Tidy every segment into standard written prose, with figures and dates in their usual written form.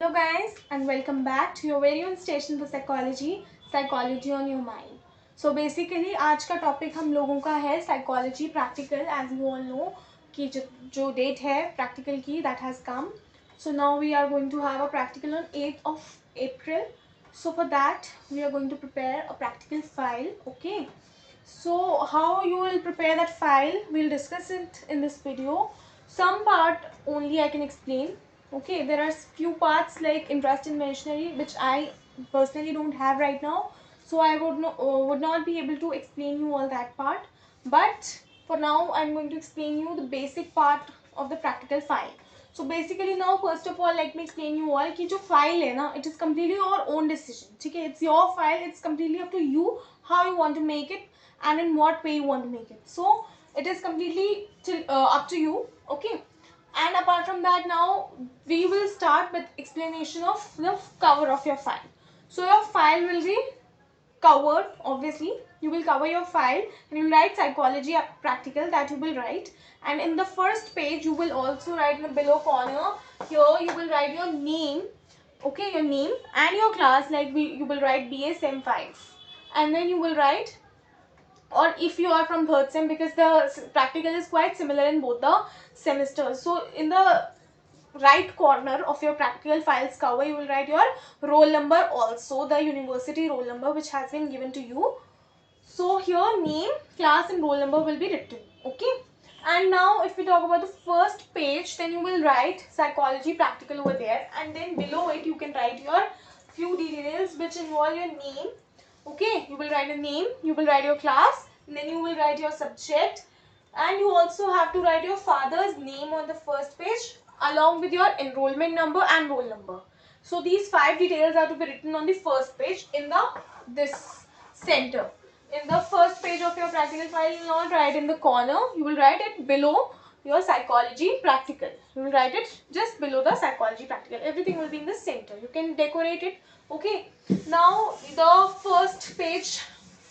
Hello guys and welcome back to your very own station for psychology on your mind. So basically आज का topic हम लोगों का है psychology practical. As you all know कि जो डेट है practical की that has come. So now we are going to have a practical on 8th of April. So for that we are going to prepare a practical file. Okay. So how you will prepare that file, we'll discuss it in this video. Some part only I can explain. Okay, there are few parts like interest in machinery which I personally don't have right now, so I would not be able to explain you all that part. But for now I'm going to explain you the basic part of the practical file. So basically now first of all let me explain you all कि जो file है ना, it is completely your own decision. ठीक है, it's your file, it's completely up to you how you want to make it and in what way you want to make it. So it is completely up to you. Okay. And apart from that, now we will start with explanation of the cover of your file. So your file will be covered, obviously you will cover your file and you will write psychology practical, that you will write. And in the first page you will also write in the below corner, here you will write your name. Okay, your name and your class, like you will write BA Sem 5, and then you will write, or if you are from third sem, because the practical is quite similar in both the semesters. So in the right corner of your practical files cover you will write your roll number, also the university roll number which has been given to you. So here name, class and roll number will be written. Okay. And now if we talk about the first page, then you will write psychology practical over there, and then below it you can write your few details which involve your name. Okay, you will write a name, you will write your class, and then you will write your subject, and you also have to write your father's name on the first page along with your enrollment number and roll number. So these 5 details are to be written on the first page in this center. In the first page of your practical file, you will not write in the corner, you will write it below your psychology practical. You will write it just below the psychology practical. Everything will be in the center. You can decorate it. Okay. Now the first page,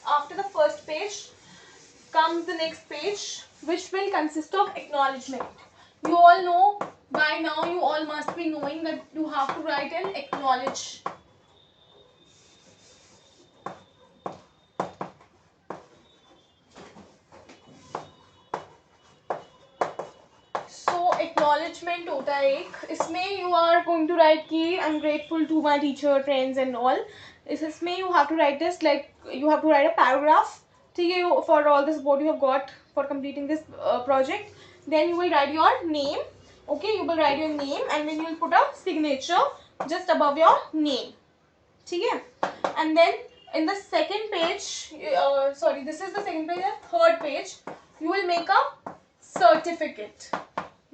after the first page comes the next page, which will consist of acknowledgement. You all know by now, you all must be knowing that you have to write and acknowledge. So acknowledgement होता है एक, इसमें you are going to write कि I'm grateful to my teacher, friends and all. इसमें you have to write this, like you have to write a paragraph. ठीक है, for all the support you have got for completing this project. Then you will write your name. Okay, you will write your name and then you will put a signature just above your name. ठीक है, and then in the second page, sorry, this is the second page, third page, you will make a certificate.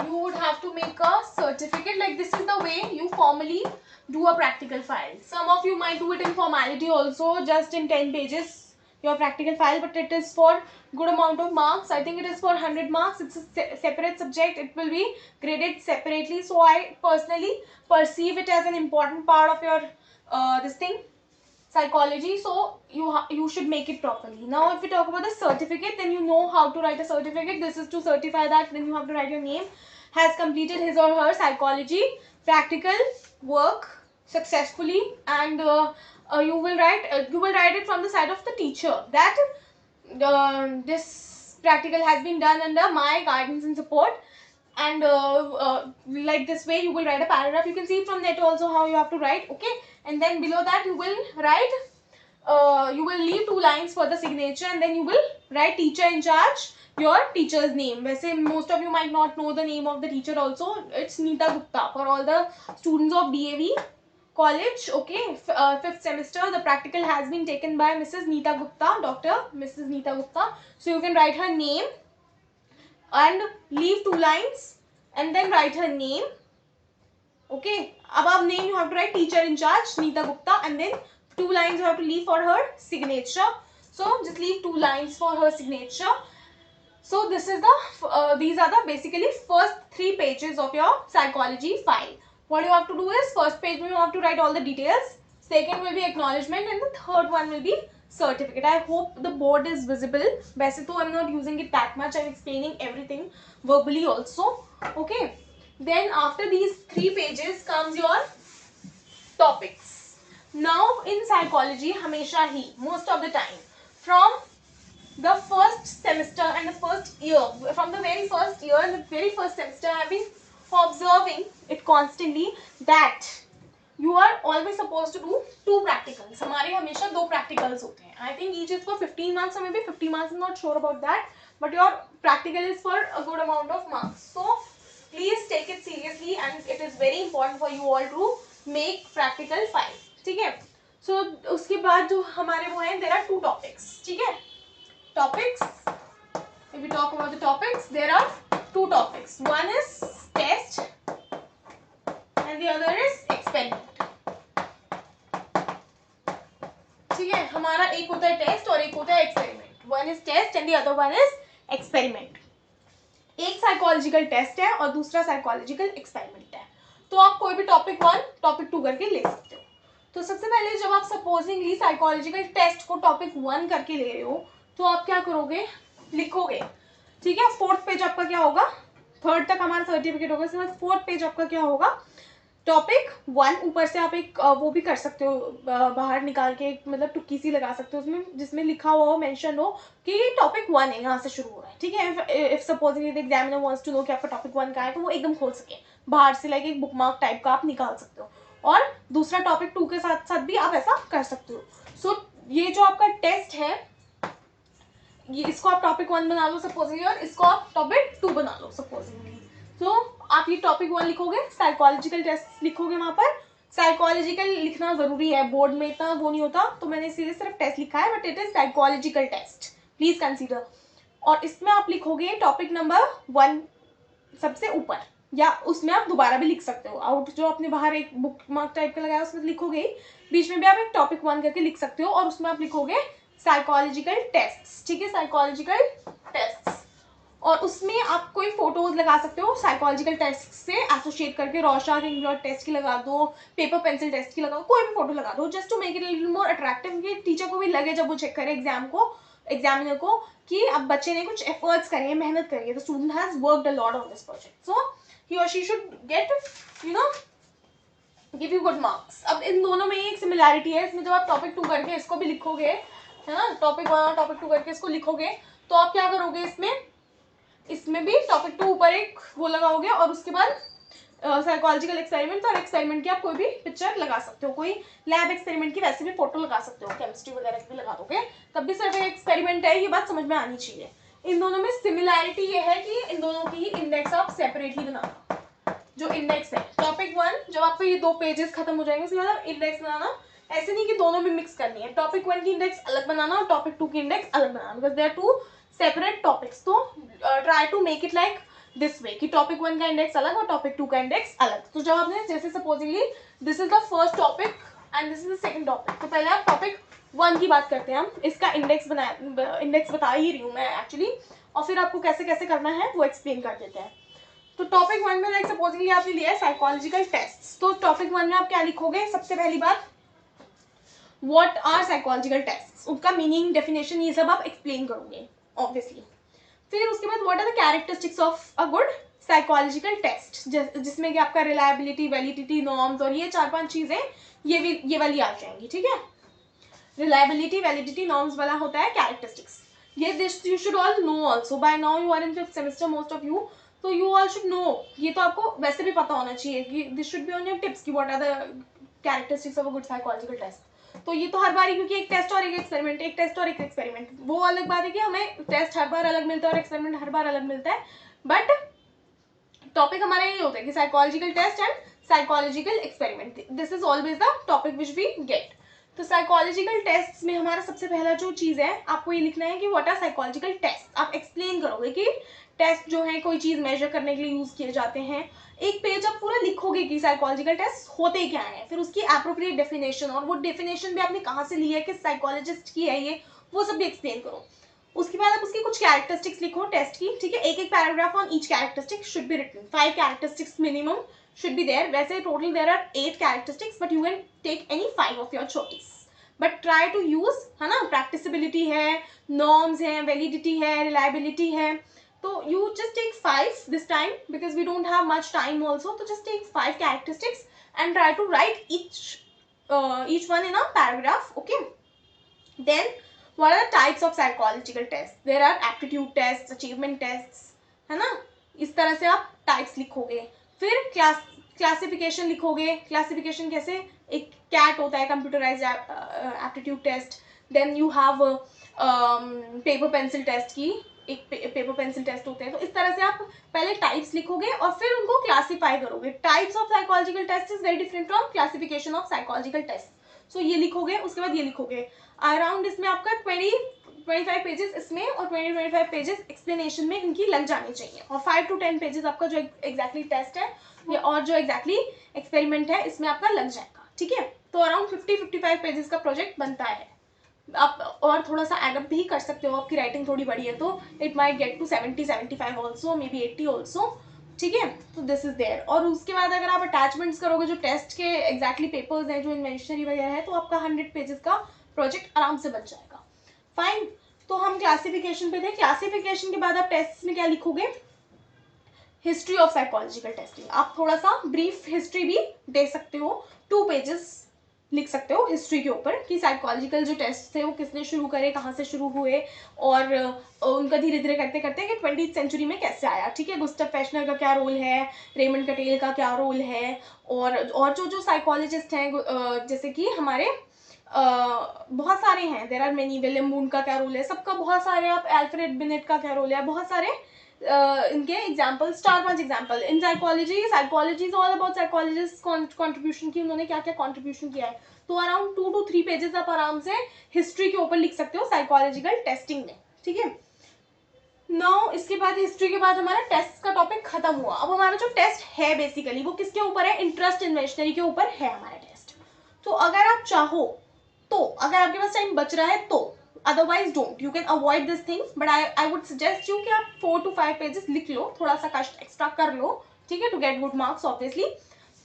You would have to make a certificate, like this is the way you formally do a practical file. Some of you might do it in formality also, just in 10 pages your practical file, but it is for good amount of marks. I think it is for 100 marks. It's a separate subject, it will be graded separately, so I personally perceive it as an important part of your this thing, psychology. So you should make it properly. Now if we talk about the certificate, then you know how to write a certificate. This is to certify that then you have to write your name has completed his or her psychology practical work successfully, and you will write it from the side of the teacher that this practical has been done under my guidance and support, and like this way you will write a paragraph. You can see from that also how you have to write. Okay, and then below that you will write, you will leave 2 lines for the signature, and then you will write teacher in charge, your teacher's name. वैसे most of you might not know the name of the teacher also. It's Neeta Gupta for all the students of DAV college. Okay, 5th semester, the practical has been taken by Mrs. Neeta Gupta, Dr. Mrs. Neeta Gupta. So you can write her name and leave 2 lines and then write her name. Okay, above name you have to write teacher in charge Neeta Gupta, and then 2 lines you have to leave for her signature. So just leave 2 lines for her signature. So this is the these are the basically first 3 pages of your psychology file. What you have to do is, first page you have to write all the details, second will be acknowledgement, and the third one will be certificate. I hope the board is visible. वैसे तो I'm not using it that much. I'm explaining everything verbally also. Okay. Then after these 3 pages comes your topics. Now in psychology हमेशा ही most of the time from the first semester and the first year, from the very first year and the very first semester, I have been observing it constantly that you are always supposed to do 2 practicals. हमारे हमेशा 2 practicals होते हैं. I think each is for 15 marks or maybe 50 marks. I'm not sure about that, but your practical is for a good amount of marks. So please take it seriously and it is very important for you all to make practical 5. ठीक है. So उसके बाद जो हमारे वो हैं, there are 2 topics. ठीक है. Topics, if we talk about the topics, there are 2 topics. One is test and the other is experiment. ठीक है. हमारा एक होता है टेस्ट और एक होता है experiment. One is test and the other one is experiment. एक साइकोलॉजिकल टेस्ट है और दूसरा साइकोलॉजिकल एक्सपेरिमेंट है. तो आप कोई भी टॉपिक 1 टॉपिक 2 करके ले सकते हो. तो सबसे पहले जब आप सपोजिंगली साइकोलॉजिकल टेस्ट को टॉपिक 1 करके ले रहे हो तो आप क्या करोगे, लिखोगे. ठीक है. 4th पेज आपका क्या होगा, 3rd तक हमारा सर्टिफिकेट होगा. इसके बाद 4th पेज आपका क्या होगा, टॉपिक 1. ऊपर से आप एक वो भी कर सकते हो, बाहर निकाल के मतलब टुक्की सी लगा सकते हो उसमें, जिसमें लिखा हुआ हो, मेंशन हो कि ये टॉपिक 1 है, यहाँ से शुरू हो रहा है. ठीक है. If supposing the examiner wants to know कि आपका टॉपिक 1 का है तो वो एकदम खोल सके, बाहर से लाइक एक बुक मार्क टाइप का आप निकाल सकते हो. और दूसरा टॉपिक 2 के साथ साथ भी आप ऐसा कर सकते हो. सो ये जो आपका टेस्ट है, ये इसको आप टॉपिक 1 बना लो सपोजिंगली और इसको आप टॉपिक 2 बना लो सपोजिंगली. तो आप ये टॉपिक 1 लिखोगे, साइकोलॉजिकल टेस्ट लिखोगे. वहां पर साइकोलॉजिकल लिखना जरूरी है, बोर्ड में इतना वो नहीं होता, तो मैंने इसीलिए सिर्फ टेस्ट लिखा है, but it is psychological test, please consider. और इसमें आप लिखोगे टॉपिक नंबर 1 सबसे ऊपर, या उसमें आप दोबारा भी लिख सकते हो. आउट जो आपने बाहर एक बुक मार्क टाइप का लगाया उसमें लिखोगे, बीच में भी आप एक टॉपिक 1 करके लिख सकते हो और उसमें आप लिखोगे साइकोलॉजिकल टेस्ट. ठीक है. Psychological test. और उसमें आप कोई फोटोज लगा सकते हो साइकोलॉजिकल टेस्ट से एसोसिएट करके. रोशा किंग ब्लड टेस्ट की लगा दो, पेपर पेंसिल टेस्ट की लगा दो, कोई भी फोटो लगा दो, just to make it little more attractive, कि टीचर को भी लगे जब वो चेक करे एग्जाम को, एग्जामिनर को, कि अब बच्चे ने कुछ एफर्ट्स करे हैं, मेहनत करी है. The student has worked a lot on this project, so he और she should get give you good marks. अब इन दोनों में एक सिमिलैरिटी है. इसमें जब आप टॉपिक 2 करके इसको भी लिखोगे, है ना, टॉपिक 1 और टॉपिक 2 करके इसको लिखोगे, तो आप क्या करोगे, इसमें भी टॉपिक 2 ऊपर एक वो लगाओगे और उसके बाद साइकोलॉजिकल एक्सपेरिमेंट, और एक्सपेरिमेंट की आप कोई भी पिक्चर लगा सकते हो, कोई लैब एक्सपेरिमेंट की वैसे भी फोटो लगा सकते हो, केमिस्ट्री वगैरह की भी लगा दोगे, तब भी सिर्फ एक एक्सपेरिमेंट है. ये बात समझ में आनी चाहिए. इन दोनों में सिमिलैरिटी ये है कि इन दोनों की इंडेक्स आप सेपरेटली बनाना. जो इंडेक्स है टॉपिक 1, जब आपको ये 2 पेजेस खत्म हो जाएंगे उसके बाद आप इंडेक्स बनाना. ऐसे नहीं कि दोनों में मिक्स करनी है. टॉपिक 1 की इंडेक्स अलग बनाना और टॉपिक 2 की इंडेक्स अलग बनाना, because they are 2 separate topics. तो try to make it like this way कि टॉपिक 1 का इंडेक्स अलग और टॉपिक 2 का इंडेक्स अलग. तो जब आपने जैसे supposedly this is the first topic and this is the second topic, तो पहले आप टॉपिक 1 की बात करते हैं. हम इसका इंडेक्स बता ही रही हूँ मैं एक्चुअली, और फिर आपको कैसे कैसे करना है वो एक्सप्लेन कर देते हैं. तो टॉपिक 1 में लाइक सपोजिंगली आपने लिया है साइकोलॉजिकल टेस्ट. तो टॉपिक 1 में आप क्या लिखोगे, सबसे पहली बात व्हाट आर साइकोलॉजिकल टेस्ट, उनका मीनिंग, डेफिनेशन, ये सब आप एक्सप्लेन करोगे ऑब्वियसली. फिर उसके बाद what are the characteristics of a good psychological test, जिसमें कि आपका रिलायबिलिटी, वैलिडिटी, नॉर्म्स और ये 4-5 चीजें ये वाली आ जाएंगी. ठीक है. रिलायबिलिटी, वैलिडिटी, नॉर्म्स वाला होता है कैरेक्टरिस्टिक्स. ये this you should all know also. By now you are in 5th semester most of you, तो यू ऑल शुड नो. ये तो आपको वैसे भी पता होना चाहिए कि this should be on your tips कि what are the characteristics of a good psychological test. तो ये तो हर बार ही, क्योंकि एक टेस्ट और एक एक्सपेरिमेंट, एक टेस्ट और एक एक्सपेरिमेंट, वो अलग बात है कि हमें टेस्ट हर बार अलग मिलता है और एक्सपेरिमेंट हर बार अलग मिलता है, बट टॉपिक हमारा यही होता है कि psychological test and psychological experiment. This is always the topic which we get. तो साइकोलॉजिकल टेस्ट में हमारा सबसे पहला जो चीज़ है, आपको ये लिखना है कि व्हाट आर साइकोलॉजिकल टेस्ट. आप एक्सप्लेन करोगे कि टेस्ट जो है कोई चीज़ मेजर करने के लिए यूज़ किए जाते हैं. एक पेज आप पूरा लिखोगे कि साइकोलॉजिकल टेस्ट होते क्या हैं, फिर उसकी एप्रोप्रिएट डेफिनेशन, और वो डेफिनेशन भी आपने कहाँ से ली है, किस साइकोलॉजिस्ट की है ये, वो सब भी एक्सप्लेन करो. उसके बाद आप उसकी कुछ कैरेक्टरिस्टिक्स लिखो टेस्ट की. ठीक है. एक paragraph on each characteristic should be written. 5 characteristics minimum should be there. वैसे total there are 8 characteristics, but you can take any 5 of your choice. But try to use, है ना, practicability है, norms है, validity है, reliability है. तो you just take 5 this time because we don't have much time also. तो just take 5 characteristics and try to write each each one in a paragraph. Okay, then what are the types of psychological tests? There are aptitude tests, achievement tests, है ना. इस तरह से आप types लिखोगे. फिर classification लिखोगे. क्लासिफिकेशन कैसे? एक कैट होता है, computerise aptitude test. Then you have paper pencil test की एक पेपर पेंसिल टेस्ट होते हैं. तो इस तरह से आप पहले टाइप्स लिखोगे और फिर उनको क्लासीफाई करोगे. Types of psychological test is very different from classification of psychological test. So ये लिखोगे, उसके बाद ये लिखोगे. अराउंड इसमें आपका 25 पेजेस इसमें और 25 पेजेस एक्सप्लेनेशन में इनकी लग जानी चाहिए. और 5 to 10 पेजेस आपका जो एग्जैक्टली टेस्ट है और जो एग्जैक्टली एक्सपेरिमेंट है इसमें आपका लग जाएगा. ठीक है, तो अराउंड 50-55 पेजेस का प्रोजेक्ट बनता है. आप और थोड़ा सा एडअप भी कर सकते हो, आपकी राइटिंग थोड़ी बड़ी है तो it might get to 70-75 also, maybe 80 also. ठीक है, तो दिस इज देयर. और उसके बाद अगर आप अटैचमेंट्स करोगे जो टेस्ट के एग्जैक्टली पेपर्स हैं, जो इन्वेंशनरी वगैरह है, तो आपका 100 पेजेस का प्रोजेक्ट आराम से बन जाएगा. फाइन. तो हम क्लासिफिकेशन पे थे. क्लासिफिकेशन के बाद आप टेस्ट में क्या लिखोगे? History of psychological testing. आप थोड़ा सा ब्रीफ हिस्ट्री भी दे सकते हो, 2 पेजेस लिख सकते हो हिस्ट्री के ऊपर कि साइकोलॉजिकल जो टेस्ट थे वो किसने शुरू करे, कहाँ से शुरू हुए और उनका धीरे धीरे करते करते कि 20th सेंचुरी में कैसे आया. ठीक है, गुस्टव फेशनर का क्या रोल है, रेमंड कटेल का क्या रोल है, और जो साइकोलॉजिस्ट हैं जैसे कि हमारे बहुत सारे हैं. There are many. William Wundt का क्या रोल है, सबका बहुत सारे. आप अल्फ्रेड बिनेट का क्या रोल है, बहुत सारे इनके examples, 4-5 example. In psychology is all about psychologist contribution की, उन्होंने क्या क्या कॉन्ट्रीब्यूशन किया है. तो अराउंड 2 to 3 पेजेस आप आराम से हिस्ट्री के ऊपर लिख सकते हो साइकोलॉजिकल टेस्टिंग में. ठीक है, नाउ इसके बाद हिस्ट्री के बाद हमारा टेस्ट का टॉपिक खत्म हुआ. अब हमारा जो टेस्ट है बेसिकली वो किसके ऊपर है? इंटरेस्ट इन्वेशनरी के ऊपर है हमारा टेस्ट. तो अगर आप चाहो तो, अगर आपके पास टाइम बच रहा है तो, otherwise don't, you can avoid this things, but I would suggest you कि आप 4 to 5 पेजेस लिख लो, थोड़ा सा कष्ट एक्स्ट्रा कर लो. ठीक है, to get good marks obviously.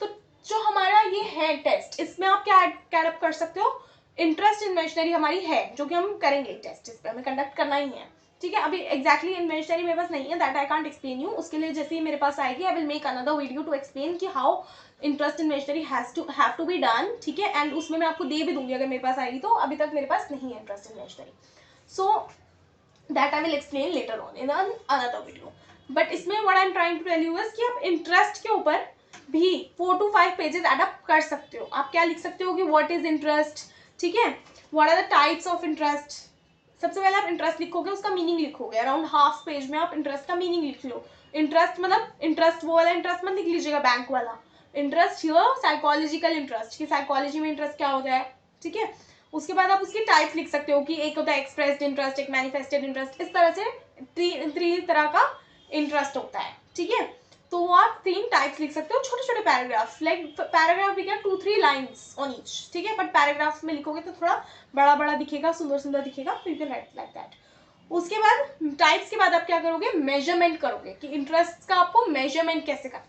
तो जो हमारा ये है टेस्ट, इसमें आप क्या एड कर सकते हो? इंटरेस्ट इन्वेशनरी हमारी है जो कि हम करेंगे टेस्ट, इस पर हमें कंडक्ट करना ही है. ठीक है, अभी एग्जैक्टली इन्वेशनरी मेरे पास नहीं है, that I can't explain you. उसके लिए जैसे ही मेरे पास आएगी I will make another video to explain कि how interest inventory have to be done. ठीक है, एंड उसमें मैं आपको दे भी दूंगी अगर मेरे पास आएगी तो. अभी तक मेरे पास नहीं है interest inventory, so that I will explain later on in another video. But इसमें what I am trying to tell you is कि आप इंटरेस्ट के ऊपर भी 4 to 5 पेजेस एडअप कर सकते हो. आप क्या लिख सकते हो कि व्हाट इज इंटरेस्ट. ठीक है, what are the types of interest. सबसे पहले आप इंटरेस्ट लिखोगे, उसका मीनिंग लिखोगे. अराउंड हाफ पेज में आप इंटरेस्ट का मीनिंग लिख लो. इंटरेस्ट मतलब इंटरेस्ट वो वाला इंटरेस्ट मत लिख लीजिएगा बैंक वाला. इंटरेस्ट हियर साइकोलॉजिकल इंटरेस्ट, कि साइकोलॉजी में इंटरेस्ट क्या होता है. ठीक है, उसके बाद आप उसकी टाइप्स लिख सकते हो कि एक होता है एक्सप्रेस्ड इंटरेस्ट, एक मैनिफेस्टेड इंटरेस्ट. इस तरह से 3 तरह का इंटरेस्ट होता है. ठीक है, तो आप 3 टाइप्स लिख सकते हो, छोटे छोटे पैराग्राफ. लाइक पैराग्राफ भी क्या, 2-3 लाइन्स ऑन ईच. ठीक है, बट पैराग्राफ में लिखोगे तो थोड़ा बड़ा बड़ा दिखेगा, सुंदर सुंदर दिखेगा, तो you can write like that. उसके बाद टाइप्स के बाद आप क्या करोगे? मेजरमेंट करोगे कि इंटरेस्ट का आपको मेजरमेंट कैसे करना है,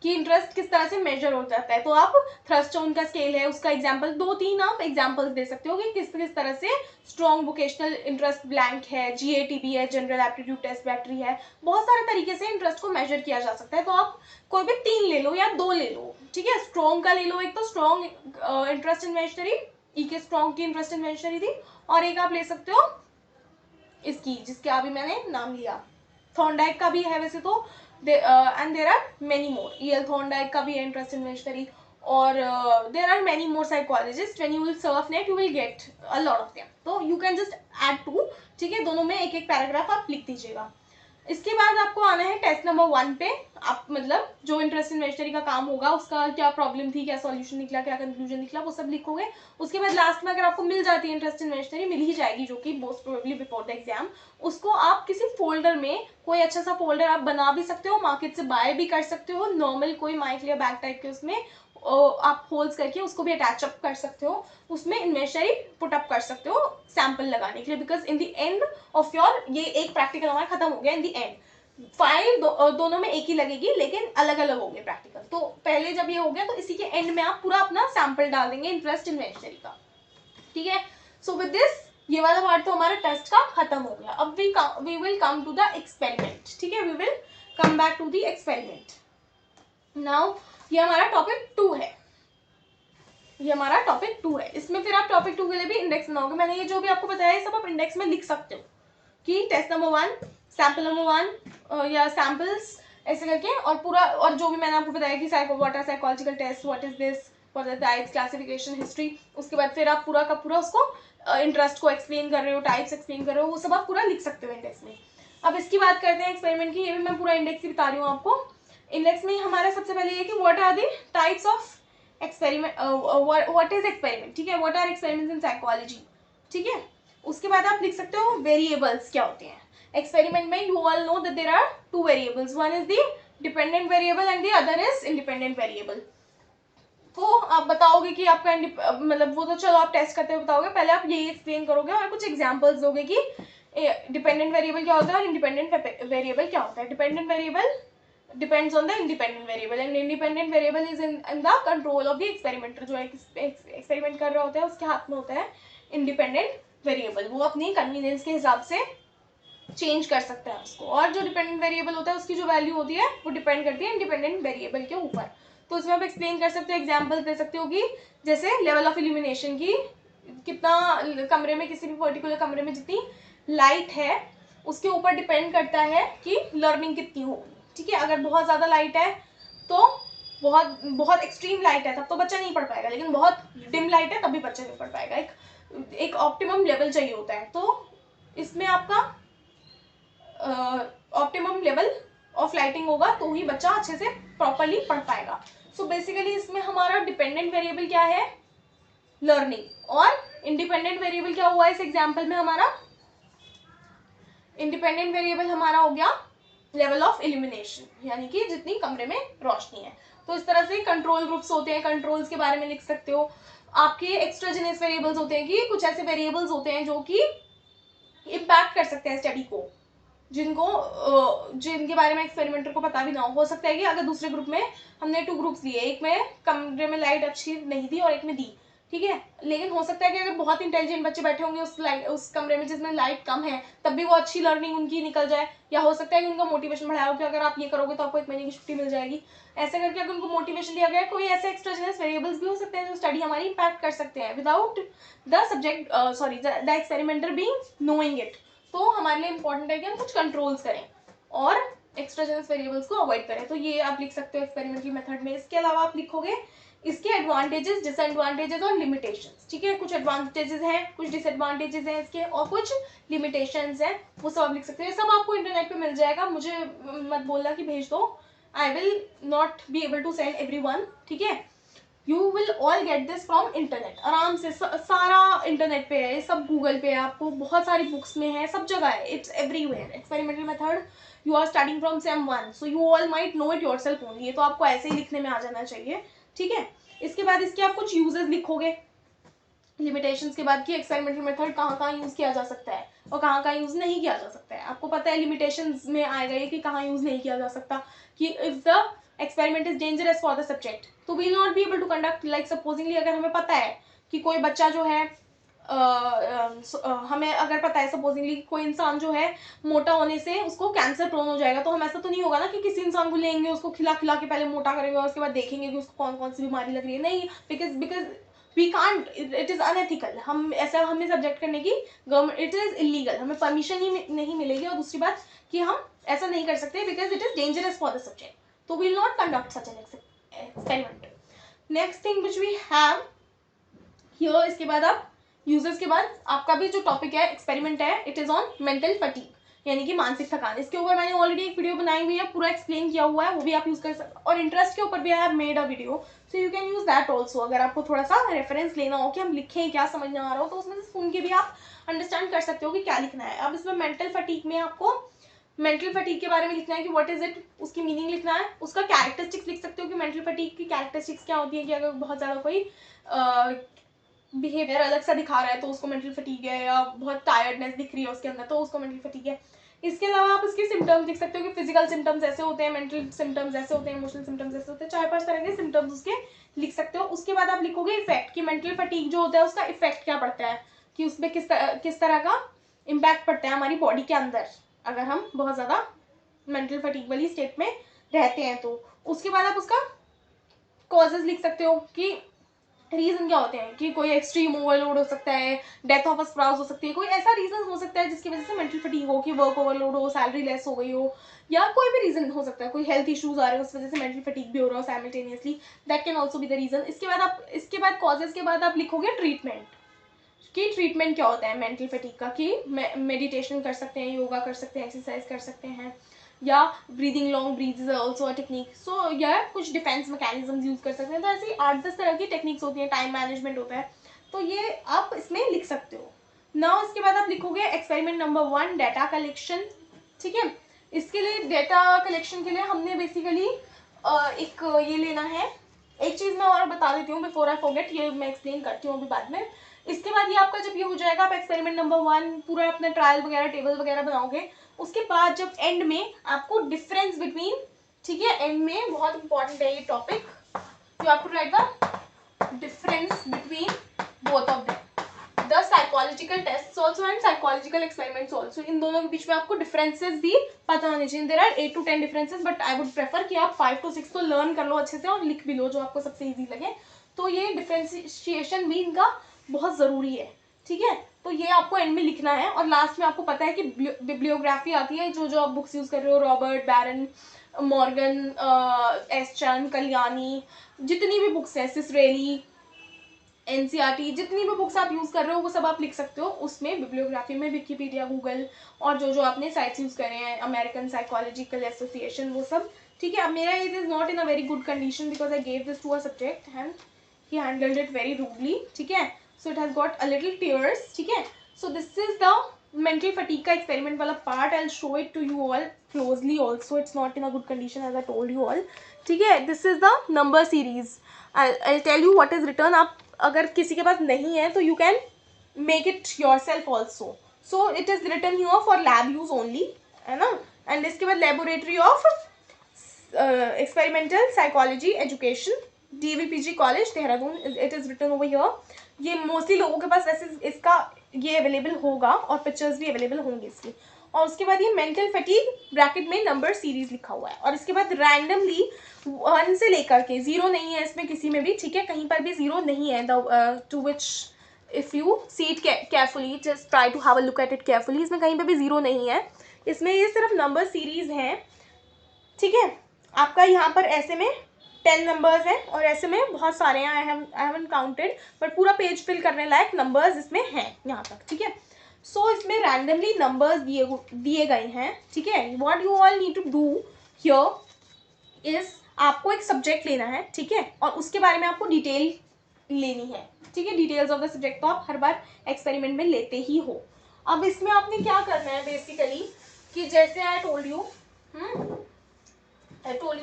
कि इंटरेस्ट किस तरह से मेजर हो जाता है. तो आप थ्रस्टोन का स्केल है, उसका एग्जांपल 2-3 आप एग्जांपल्स दे सकते हो कि किस किस तरह से स्ट्रॉन्ग वोकेशनल इंटरेस्ट ब्लैंक है, GATB है, जनरल एप्टीट्यूड टेस्ट बैटरी है. बहुत सारे तरीके से इंटरेस्ट को मेजर किया जा सकता है. तो आप कोई भी 3 ले लो या 2 ले लो. ठीक है, स्ट्रॉन्ग का ले लो, एक तो स्ट्रॉन्ग इंटरेस्ट इन्वेशनरी, के स्ट्रॉन्ग की इंटरेस्ट इन्वेशनरी थी, और एक आप ले सकते हो इसकी जिसके अभी मैंने नाम लिया, थॉर्नडाइक का भी है वैसे तो, and there are many more. E.L. Thorndike का भी है इंटरेस्ट इन्वेशनरी, और there are many more psychologists. When you will surf net you will get a lot of them. तो you can just add 2. ठीक है, दोनों में एक एक पैराग्राफ आप लिख दीजिएगा. इसके बाद आपको आना है टेस्ट नंबर 1 पे. आप मतलब जो इंटरेस्ट इन्वेस्टरी का काम होगा उसका क्या प्रॉब्लम थी, क्या सॉल्यूशन निकला, क्या कंक्लूजन निकला, वो सब लिखोगे. उसके बाद लास्ट में अगर आपको मिल जाती है इंटरेस्ट इन्वेस्टरी, मिल ही जाएगी जो कि most probably before the exam, उसको आप किसी फोल्डर में, कोई अच्छा सा फोल्डर आप बना भी सकते हो, मार्केट से बाय भी कर सकते हो, नॉर्मल कोई माइक या बैग टाइप के, उसमें आप होल्ड्स करके उसको भी अटैच अप कर सकते हो, उसमें इन्वेस्टरी पुट अप कर सकते हो सैंपल लगाने के लिए. Because in the end of your, ये एक प्रैक्टिकल हमारा खत्म हो गया. इन द एंड फाइल दोनों में एक ही लगेगी लेकिन अलग अलग हो गए प्रैक्टिकल. तो पहले जब ये हो गया तो इसी के एंड में आप पूरा अपना सैंपल डाल देंगे इंटरेस्ट इन्वेस्टरी का. ठीक है, सो विद दिस ये वाला पार्ट तो हमारा टेस्ट का खत्म हो गया. अब we will come to the experiment. ठीक है, we will come back to the experiment. Now ये हमारा टॉपिक 2 है. ये हमारा टॉपिक 2 है। इसमें फिर आप टॉपिक 2 के लिए भी इंडेक्स बनाओगे। मैंने ये जो भी आपको बताया है सब आप इंडेक्स में लिख सकते हो कि टेस्ट नंबर 1, सैम्पल नंबर 1 या सैम्पल्स ऐसे करके, और पूरा, और जो भी मैंने आपको बताया कि what are psychological test, what is this, what are types, classification, history. उसके बाद फिर आप पूरा का पूरा उसको इंटरेस्ट को एक्सप्लेन कर रहे हो, टाइप्स एक्सप्लेन कर रहे हो, वो सब आप पूरा लिख सकते हो इंडेक्स में। अब इसकी बात करते हैं एक्सपेरिमेंट की। ये भी मैं पूरा इंडेक्स ही बता रही हूँ आपको। इंडेक्स में हमारा सबसे पहले ये कि what are the types of experiment, what is experiment, ठीक है, what are experiments in psychology, ठीक है। उसके बाद आप लिख सकते हो वेरिएबल्स क्या होते हैं एक्सपेरिमेंट में। You all know that there are 2 variables, one is the dependent variable and the other is independent variable. तो आप बताओगे कि आपका मतलब वो तो चलो आप टेस्ट करते हुए बताओगे, पहले आप यही एक्सप्लेन करोगे और कुछ एग्जांपल्स दोगे कि डिपेंडेंट वेरिएबल क्या होता है और इंडिपेंडेंट वेरिएबल क्या होता है। Dependent variable depends on the independent variable and independent variable is in the control of the experimenter। जो एक्सपेरिमेंट कर रहा होता है उसके हाथ में होता है इंडिपेंडेंट वेरिएबल, वो अपनी कन्वीनियंस के हिसाब से चेंज कर सकता है उसको। और जो डिपेंडेंट वेरिएबल होता है उसकी जो वैल्यू होती है वो डिपेंड करती है इंडिपेंडेंट वेरिएबल के ऊपर। तो उसमें आप एक्सप्लेन कर सकते हो, एग्जाम्पल दे सकते हो कि जैसे लेवल ऑफ इल्यूमिनेशन की, कितना कमरे में, किसी भी पर्टिकुलर कमरे में जितनी लाइट है उसके ऊपर डिपेंड करता है कि लर्निंग कितनी होगी, ठीक है। अगर बहुत ज़्यादा लाइट है तो बहुत बहुत एक्सट्रीम लाइट है तब तो बच्चा नहीं पढ़ पाएगा, लेकिन बहुत डिम लाइट है तब भी बच्चा नहीं पढ़ पाएगा। एक ऑप्टिमम लेवल चाहिए होता है। तो इसमें आपका ऑप्टिमम लेवल ऑफ लाइटिंग होगा तो ही बच्चा अच्छे से प्रॉपरली पढ़ पाएगा। सो बेसिकली इसमें हमारा डिपेंडेंट वेरिएबल क्या है, लर्निंग, और इंडिपेंडेंट वेरिएबल क्या हुआ इस एग्जाम्पल में हमारा, इंडिपेंडेंट वेरिएबल हमारा हो गया लेवल ऑफ इल्यूमिनेशन, यानी कि जितनी कमरे में रोशनी है। तो इस तरह से कंट्रोल ग्रुप्स होते हैं, कंट्रोल्स के बारे में लिख सकते हो। आपके एक्स्ट्राजेनियस वेरिएबल्स होते हैं कि कुछ ऐसे वेरिएबल्स होते हैं जो कि इम्पैक्ट कर सकते हैं स्टडी को, जिनके बारे में एक्सपेरिमेंटर को पता भी ना हो सकता है कि अगर दूसरे ग्रुप में हमने 2 ग्रुप्स लिए, एक में कमरे में लाइट अच्छी नहीं दी और एक में दी, ठीक है, लेकिन हो सकता है कि अगर बहुत इंटेलिजेंट बच्चे बैठे होंगे उस कमरे में जिसमें लाइट कम है तब भी वो अच्छी लर्निंग उनकी निकल जाए, या हो सकता है कि उनका मोटिवेशन बढ़ाया हो कि अगर आप ये करोगे तो आपको 1 महीने की छुट्टी मिल जाएगी। ऐसे करके अगर उनको मोटिवेशन दिया गया है, कोई ऐसे एक्स्ट्राजेनियस वेरिएबल्स भी हो सकते हैं जो स्टडी हमारी इम्पैक्ट कर सकते हैं without the subject the experimenter being knowing it. तो हमारे लिए इंपॉर्टेंट है कि हम कुछ कंट्रोल्स करें और एक्स्ट्राजेनियस वेरिएबल्स को अवॉइड करें। तो ये आप लिख सकते हो एक्सपेरिमेंटल मेथड में। इसके अलावा आप लिखोगे इसके एडवांटेजेस, डिसएडवांटेजेस और लिमिटेशंस, ठीक है। कुछ एडवांटेजेस हैं, कुछ डिसएडवांटेजेस हैं इसके, और कुछ लिमिटेशंस हैं, वो सब आप लिख सकते हैं। सब आपको इंटरनेट पे मिल जाएगा, मुझे मत बोलना कि भेज दो, I will not be able to send everyone, ठीक है। You will all get this from internet, आराम से सारा इंटरनेट पे है, सब गूगल पे है, आपको बहुत सारी बुक्स में है, सब जगह है, it's everywhere. Experimental method you are starting from same 1, so you all might know it yourself only. ये तो आपको ऐसे ही लिखने में आ जाना चाहिए, ठीक है। इसके बाद इसके आप कुछ यूजेस लिखोगे लिमिटेशंस के बाद कि एक्सपेरिमेंटल मेथड कहाँ यूज किया जा सकता है और कहाँ यूज नहीं किया जा सकता है। आपको पता है लिमिटेशंस में आएगा ये कि कहाँ यूज नहीं किया जा सकता, कि if the experiment is dangerous for the subject तो we will not be able to conduct, like supposingly अगर हमें पता है कि कोई बच्चा जो है हमें अगर पता है सपोजिंगली कोई इंसान जो है मोटा होने से उसको कैंसर प्रोन हो जाएगा, तो हम ऐसा तो नहीं होगा ना कि किसी इंसान को लेंगे उसको खिला खिला के पहले मोटा करेंगे और उसके बाद देखेंगे कि उसको कौन कौन सी बीमारी लग रही है, नहीं, because we can't, it is unethical, हम ऐसा हमें सब्जेक्ट करने की गवर्नमेंट, इट इज इलीगल, हमें परमिशन ही नहीं मिलेगी। और दूसरी बात कि हम ऐसा नहीं कर सकते because it is dangerous for the subject, तो we will not conduct such an experiment. Next thing which we have here, इसके बाद आप यूजर्स के बाद आपका भी जो टॉपिक है एक्सपेरिमेंट है, it is on mental fatigue, यानी कि मानसिक थकान। इसके ऊपर मैंने ऑलरेडी एक वीडियो बनाई हुई है, पूरा एक्सप्लेन किया हुआ है, वो भी आप यूज कर सकते, और इंटरेस्ट के ऊपर भी I have made a video, so you can use that also. अगर आपको थोड़ा सा रेफरेंस लेना हो कि हम लिखें क्या, समझ ना आ रहा हो, तो उसमें से सुन के भी आप अंडरस्टैंड कर सकते हो कि क्या लिखना है। अब इसमें मेंटल फटीग में आपको मेंटल फटीग के बारे में लिखना है कि व्हाट इज इट, उसकी मीनिंग लिखना है, उसका कैरेक्टरिस्टिक्स लिख सकते हो कि मेंटल फटीग की कैरेक्टरिस्टिक्स क्या होती है, कि अगर बहुत ज़्यादा कोई बिहेवियर अलग सा दिखा रहा है तो उसको मेंटल फटीग है, या बहुत टायर्डनेस दिख रही है उसके अंदर तो उसको मेंटल फटीग है। इसके अलावा आप इसके सिम्टम्स लिख सकते हो कि फिजिकल सिम्टम्स ऐसे होते हैं, मेंटल सिम्टम्स ऐसे होते हैं, इमोशनल सिम्टम्स ऐसे होते हैं, 4-5 तरह के सिम्टम्स उसके लिख सकते हो। उसके बाद आप लिखोगे इफेक्ट, कि मेंटल फटीग जो होता है उसका इफेक्ट क्या पड़ता है, कि उसमें किस तरह का इम्पैक्ट पड़ता है हमारी बॉडी के अंदर अगर हम बहुत ज़्यादा मेंटल फटीग वाली स्टेट में रहते हैं तो। उसके बाद आप उसका कॉजेज लिख सकते हो कि रीज़न क्या होते हैं कि कोई एक्सट्रीम ओवरलोड हो सकता है, डेथ ऑफ अ स्पाउस हो सकती है, कोई ऐसा रीज़न हो सकता है जिसकी वजह से मेंटल फटीग हो, कि वर्क ओवरलोड हो, सैलरी लेस हो गई हो, या कोई भी रीज़न हो सकता है, कोई हेल्थ इश्यूज आ रहे हो उस वजह से मेंटल फटीग भी हो रहा हो simultaneously, that can also be the reason. इसके बाद कॉजेज के बाद आप लिखोगे ट्रीटमेंट, कि ट्रीटमेंट क्या होता है मेंटल फटीग का, कि मेडिटेशन कर सकते हैं, योगा कर सकते हैं, एक्सरसाइज कर सकते हैं, या breathing long breath is also a technique. So या कुछ डिफेंस मैकेनिज्म यूज कर सकते हैं। तो ऐसी 8-10 तरह की टेक्निक्स होती हैं, टाइम मैनेजमेंट होता है, तो ये आप इसमें लिख सकते हो ना। उसके बाद आप लिखोगे एक्सपेरिमेंट नंबर 1 डाटा कलेक्शन। ठीक है, इसके लिए डाटा कलेक्शन के लिए हमने बेसिकली एक ये लेना है। एक चीज़ मैं और बता देती हूँ बिफोर आई फॉरगेट, ये मैं एक्सप्लेन करती हूँ अभी बाद में। इसके बाद ये आपका जब ये हो जाएगा, आप एक्सपेरिमेंट नंबर 1 पूरा अपना ट्रायल वगैरह टेबल वगैरह बनाओगे, उसके बाद जब एंड में आपको डिफरेंस बिटवीन, ठीक है, एंड में बहुत इंपॉर्टेंट है ये topic, you have to write the difference between both of them, the psychological test also and psychological experiments also. इन दोनों के बीच में आपको डिफरेंसेस भी पता होने चाहिए। There are 8 to 10 differences, but I would prefer कि आप 5 to 6 तो लर्न कर लो अच्छे से और लिख भी लो जो आपको सबसे ईजी लगे। तो ये डिफ्रेंशिएशन भी इनका बहुत ज़रूरी है। ठीक है, तो ये आपको एंड में लिखना है। और लास्ट में आपको पता है कि बिब्लियोग्राफी आती है, जो जो आप बुक्स यूज़ कर रहे हो, रॉबर्ट बैरन, मॉर्गन, एस चंद, कल्याणी, जितनी भी बुक्स हैं, सिसरेली, एनसीईआरटी, जितनी भी बुक्स आप यूज़ कर रहे हो वो सब आप लिख सकते हो उसमें बिब्लियोग्राफी में, विकीपीडिया, गूगल, और जो जो आपने साइट्स यूज़ करे हैं, अमेरिकन साइकोलॉजिकल एसोसिएशन, वो सब। ठीक है, अब मेरा it is not in a very good condition because I gave this to a subject and he handled it very rudely. ठीक है, so it has got a little tears. ठीक है, so this is the mental fatigue का experiment वाला part. I'll show it to you all closely also. It's not in a good condition as I told you all. ठीक है, this is the number series. I'll tell you what is written. आप अगर किसी के पास नहीं है तो you can make it yourself also. So it is written here for lab use only, है ना। and इसके बाद laboratory of experimental psychology education, DVPG college Dehradun, it is written over here. ये मोस्टली लोगों के पास वैसे इसका ये अवेलेबल होगा और पिक्चर्स भी अवेलेबल होंगे इसकी। और उसके बाद ये मेंटल फटीग ब्रैकेट में नंबर सीरीज लिखा हुआ है। और इसके बाद रैंडमली 1 से लेकर के 0 नहीं है इसमें किसी में भी, ठीक है, कहीं पर भी 0 नहीं है। To which if you see it carefully, just try to have a look at it carefully, इसमें कहीं पर भी 0 नहीं है, इसमें ये सिर्फ नंबर सीरीज हैं। ठीक है, आपका यहाँ पर ऐसे में 10 नंबर्स हैं और ऐसे में बहुत सारे हैं, आई हैवंट काउंटेड, बट पूरा पेज फिल करने लायक नंबर्स इसमें हैं यहाँ तक। ठीक है, सो इसमें रैंडमली नंबर्स दिए गए हैं। ठीक है, what you all need to do here is, आपको एक सब्जेक्ट लेना है, ठीक है, और उसके बारे में आपको डिटेल लेनी है। ठीक है, डिटेल्स ऑफ द सब्जेक्ट तो आप हर बार एक्सपेरिमेंट में लेते ही हो। अब इसमें आपने क्या करना है बेसिकली, कि जैसे I told you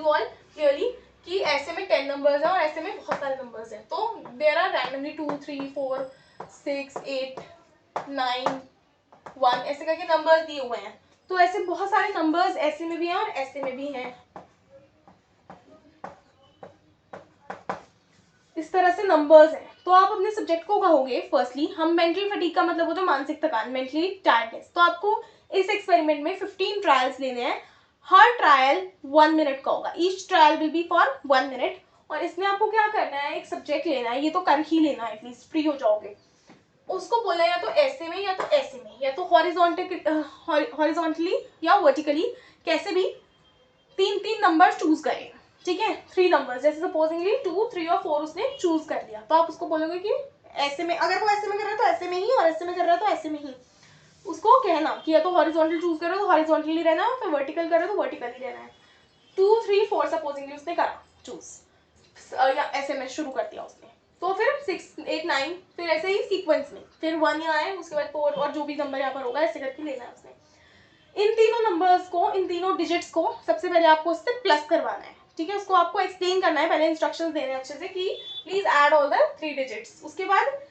all clearly कि ऐसे में 10 नंबर्स हैं और ऐसे में बहुत सारे नंबर्स हैं। तो देयर आर रैंडमली 2, 3, 4, 6, 8, 9, 1 ऐसे करके नंबर्स दिए हुए हैं। तो ऐसे बहुत सारे नंबर्स ऐसे में भी हैं और ऐसे में भी हैं, इस तरह से नंबर्स हैं। तो आप अपने सब्जेक्ट को कहोगे, फर्स्टली हम मेंटल फटीग का मतलब होता है मानसिक थकान, मेंटली टायर्डनेस। तो आपको इस एक्सपेरिमेंट में 15 ट्रायल्स लेने हैं। हर ट्रायल 1 मिनट का होगा, each trial will be for 1 minute. और इसमें आपको क्या करना है, एक सब्जेक्ट लेना है, ये तो कर ही लेना है, एटलीस्ट फ्री हो जाओगे। उसको बोला या तो ऐसे में या तो ऐसे में, या तो हॉरिजॉन्टली या वर्टिकली, कैसे भी 3 नंबर चूज करें। ठीक है, 3 नंबर, जैसे सपोजिंगली 2, 3 और 4 उसने चूज कर दिया, तो आप उसको बोलोगे कि ऐसे में, अगर वो ऐसे में कर रहा है तो ऐसे में ही, और ऐसे में कर रहा है तो ऐसे में ही। उसको कहना कि या तो हॉरिजॉन्टल चूज करो तो हॉरिजॉन्टली रहना है, फिर वर्टिकल करो तो वर्टिकली रहना है। 2, 3, 4 सपोजिंगली उसने करा चूज, या ऐसे में शुरू कर दिया उसने, तो फिर 6, 8, 9, फिर ऐसे ही सीक्वेंस में, फिर 1 यहाँ आए, उसके बाद 4 और जो भी नंबर यहाँ पर होगा ऐसे करके लेना है उसने। इन तीनों नंबर्स को, इन तीनों डिजिट्स को सबसे पहले आपको उससे प्लस करवाना है। ठीक है, उसको आपको एक्सप्लेन करना है, पहले इंस्ट्रक्शंस देने हैं अच्छे से कि please add all the 3 digits. उसके बाद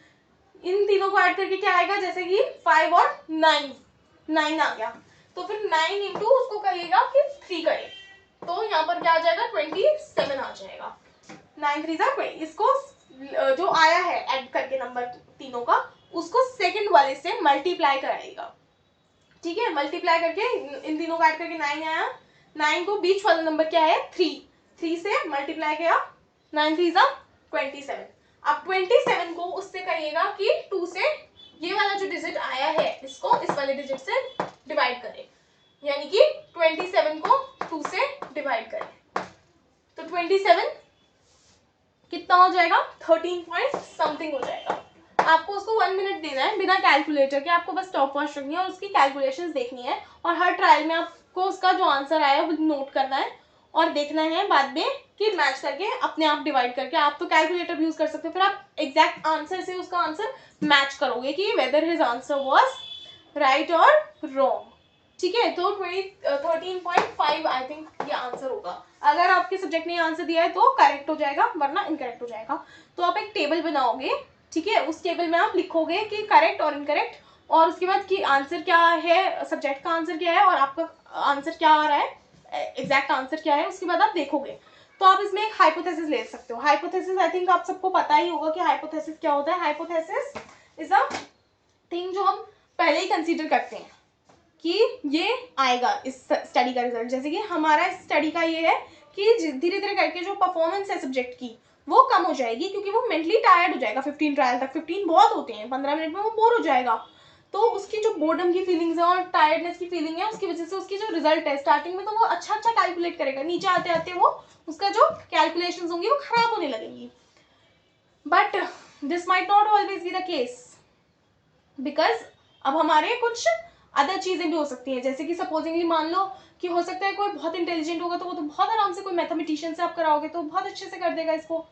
इन तीनों को ऐड करके क्या आएगा, जैसे कि 5 और 9 आ गया, तो फिर 9 इंटू उसको करिएगा कि 3 करें, तो यहाँ पर क्या आ जाएगा, 27 आ जाएगा। 9 3 20, इसको जो आया है ऐड करके नंबर तीनों का, उसको सेकंड वाले से मल्टीप्लाई कराएगा। ठीक है, मल्टीप्लाई करके इन तीनों को ऐड करके 9 आया, 9 को बीच वाला नंबर क्या है 3 से मल्टीप्लाई किया, 9 3 27। अब 27 को उससे कहिएगा कि 2 से ये वाला जो डिजिट आया है इसको इस वाले डिजिट से डिवाइड करें, यानी कि 27 को 2 से डिवाइड करें तो 27 कितना हो जाएगा, 13 पॉइंट समथिंग हो जाएगा। आपको उसको 1 मिनट देना है बिना कैलकुलेटर के, आपको बस स्टॉप वॉच रखनी है और उसकी कैलकुलेशंस देखनी है और हर ट्रायल में आपको उसका जो आंसर आया है वो नोट करना है और देखना है बाद में कि मैच करके अपने आप डिवाइड करके, आप तो कैलकुलेटर भी यूज कर सकते हो, फिर आप एग्जैक्ट आंसर से उसका आंसर मैच करोगे कि weather his answer was right और रॉन्ग। ठीक है, तो 13.5 आई थिंक ये आंसर होगा। अगर आपके सब्जेक्ट ने आंसर दिया है तो करेक्ट हो जाएगा, वरना इनकरेक्ट हो जाएगा। तो आप एक टेबल बनाओगे, ठीक है, उस टेबल में आप लिखोगे कि करेक्ट और इनकरेक्ट, और उसके बाद कि आंसर क्या है, सब्जेक्ट का आंसर क्या है और आपका आंसर क्या आ रहा है, एग्जैक्ट आंसर क्या है, उसके बाद आप देखोगे। तो आप इसमें एक हाइपोथेसिस ले सकते हो। हाइपोथेसिस आई थिंक आप सबको पता ही होगा कि हाइपोथेसिस क्या होता है। हाइपोथेसिस इज अ थिंग जो हम पहले ही कंसीडर करते हैं कि ये आएगा इस स्टडी का रिजल्ट। जैसे कि हमारा स्टडी का ये है कि धीरे धीरे करके जो परफॉर्मेंस है सब्जेक्ट की वो कम हो जाएगी, क्योंकि वो मेंटली टायर्ड हो जाएगा 15 ट्रायल तक। 15 बहुत होते हैं, 15 मिनट में वो बोर हो जाएगा। तो उसकी जो बोर्डम की फीलिंग्स है और टायर्डनेस की फीलिंग है, उसकी वजह से उसकी जो रिजल्ट है स्टार्टिंग में तो वो अच्छा कैलकुलेट करेगा, नीचे आते आते वो उसका जो कैलकुलेशंस होंगी वो खराब होने लगेंगी। But this might not always be the case, because अब हमारे कुछ अदर चीजें भी हो सकती हैं। जैसे कि सपोजिंगली मान लो कि हो सकता है कोई बहुत इंटेलिजेंट होगा तो वो तो बहुत आराम से, कोई मैथमेटिशियन से आप कराओगे तो बहुत अच्छे से कर देगा इसको,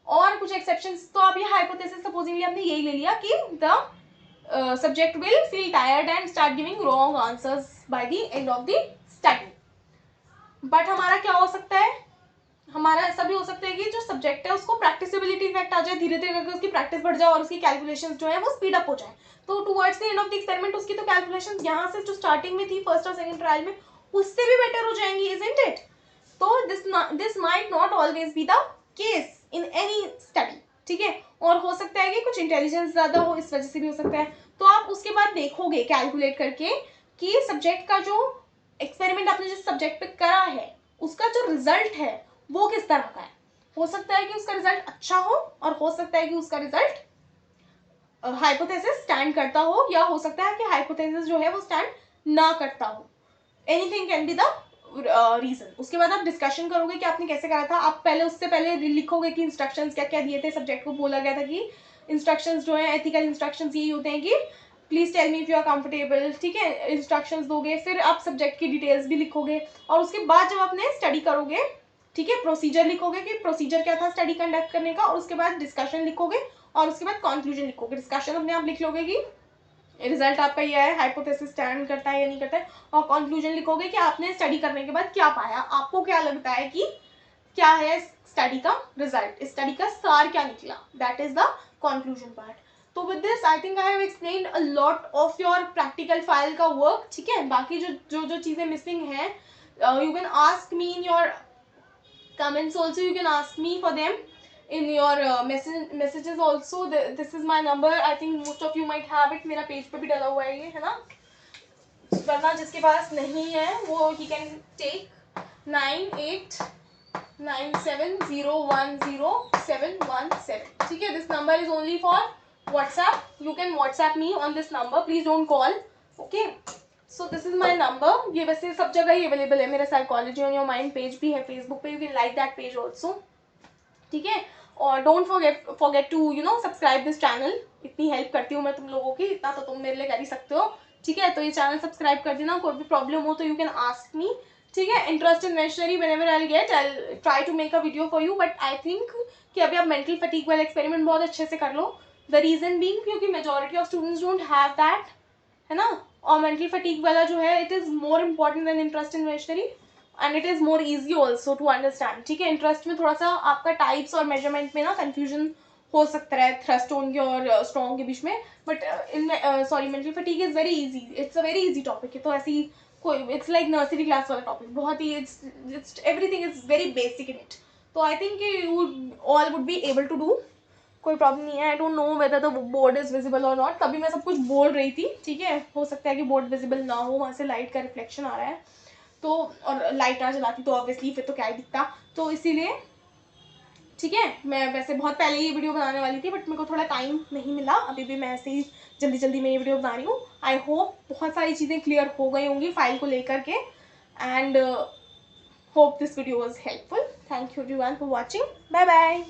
और कुछ एक्सेप्शंस। तो आप ये हाइपोथेसिस सपोजिंगली आपने यही ले लिया कि the subject will feel tired and start giving wrong answers by the end of the study. But हमारा क्या हो सकता है, हमारा ऐसा भी हो सकता है कि जो सब्जेक्ट है उसको प्रैक्टिसेबिलिटी इफेक्ट आ जाए, धीरे धीरे करके उसकी प्रैक्टिस बढ़ जाए और उसकी कैलकुलेशंस जो है वो स्पीड अप हो जाए। तो towards the end of the experiment उसकी तो कैलकुलेशंस यहाँ से जो स्टार्टिंग में थी फर्स्ट और सेकंड ट्रायल में उससे भी बेटर हो जाएंगी, इजंट इट? तो this might not always be the case in any study, ठीक है। और हो सकता है कि कुछ इंटेलिजेंस ज्यादा हो, इस वजह से भी हो सकता है। तो आप उसके बाद देखोगे कैलकुलेट करके कि सब्जेक्ट का जो एक्सपेरिमेंट आपने जिस सब्जेक्ट पे करा है उसका जो रिजल्ट है वो किस तरह का है। हो सकता है कि उसका रिजल्ट अच्छा हो और हो सकता है कि उसका रिजल्ट हाइपोथेसिस स्टैंड करता हो, या हो सकता है कि हाइपोथेसिस जो है वो स्टैंड ना करता हो। Anything can be the reason. उसके बाद आप डिस्कशन करोगे कि आपने कैसे करा था। आप पहले उससे पहले लिखोगे कि इंस्ट्रक्शंस क्या क्या दिए थे। सब्जेक्ट को बोला गया था कि इंस्ट्रक्शंस जो है एथिकल इंस्ट्रक्शंस यही होते हैं कि please tell me if you are comfortable, ठीक है, इंस्ट्रक्शंस दोगे। फिर आप सब्जेक्ट की डिटेल्स भी लिखोगे और उसके बाद जब आपने स्टडी करोगे, ठीक है, प्रोसीजर लिखोगे कि प्रोसीजर क्या था स्टडी कंडक्ट करने का, और उसके बाद डिस्कशन लिखोगे और उसके बाद कंक्लूजन लिखोगे। डिस्कशन अपने आप लिख लोगे कि रिजल्ट आपका ये है, हाइपोथेसिस स्टैंड करता है या नहीं करता है, और कंक्लूजन लिखोगे कि आपने स्टडी करने के बाद क्या पाया, आपको क्या लगता है कि क्या है स्टडी का रिजल्ट, स्टडी का सार क्या निकला, that is the conclusion part. तो with this I think I have explained a lot of your practical file का वर्क, ठीक है। बाकी जो चीजें मिसिंग है you can ask me in your comments also, you can ask me for them in your messages also. This is my number, I think most of you might have it, मेरा page पे भी डला हुआ है ये, है ना। वरना जिसके पास नहीं है वो he can take 9897010717, ठीक है। this number is only for WhatsApp, you can WhatsApp me on this number, please don't call, okay। So this is my number. ये वैसे सब जगह ही अवेलेबल है, मेरा psychology on your mind page भी है फेसबुक पे, you can like that page also, ठीक है। और don't forget to you know subscribe this channel. इतनी हेल्प करती हूँ मैं तुम लोगों की, इतना तो तुम मेरे लिए कर ही सकते हो, ठीक है। तो ये चैनल सब्सक्राइब कर देना। कोई भी प्रॉब्लम हो तो यू कैन आस्क मी, ठीक है। Interest in machinery whenever I get I try to make a video for you, but I think कि अभी आप मेंटल फटीग वाला एक्सपेरिमेंट बहुत अच्छे से कर लो। द रीजन बीइंग क्योंकि majority of students don't have that, है ना। और मेंटल फटीग वाला जो है it is more important than interest in machinery, and it is more easy also to understand, ठीक है। इंटरेस्ट में थोड़ा सा आपका टाइप्स और मेजरमेंट में ना कंफ्यूजन हो सकता है थ्रस्ट ओन के और स्ट्रॉन्ग के बीच में, but in sorry mental fatigue is very easy, it's a very easy topic है। तो ऐसी कोई इट्स लाइक नर्सरी क्लास वाला टॉपिक, बहुत ही it's everything is very basic in it. तो I think you all would be able to do, कोई problem नहीं है। I don't know whether the board is visible और नॉट, तभी मैं सब कुछ बोल रही थी, ठीक है। हो सकता है कि बोर्ड विजिबल ना हो, वहाँ से लाइट का रिफ्लेक्शन आ रहा है, तो और लाइट ना जलाती तो ऑब्वियसली फिर तो क्या ही दिखता, तो इसीलिए, ठीक है। मैं वैसे बहुत पहले ये वीडियो बनाने वाली थी बट मेरे को थोड़ा टाइम नहीं मिला, अभी भी मैं ऐसे ही जल्दी जल्दी में ये वीडियो बना रही हूँ। आई होप बहुत सारी चीज़ें क्लियर हो गई होंगी फाइल को लेकर के, and hope this video was helpful. Thank you everyone for watching. Bye bye.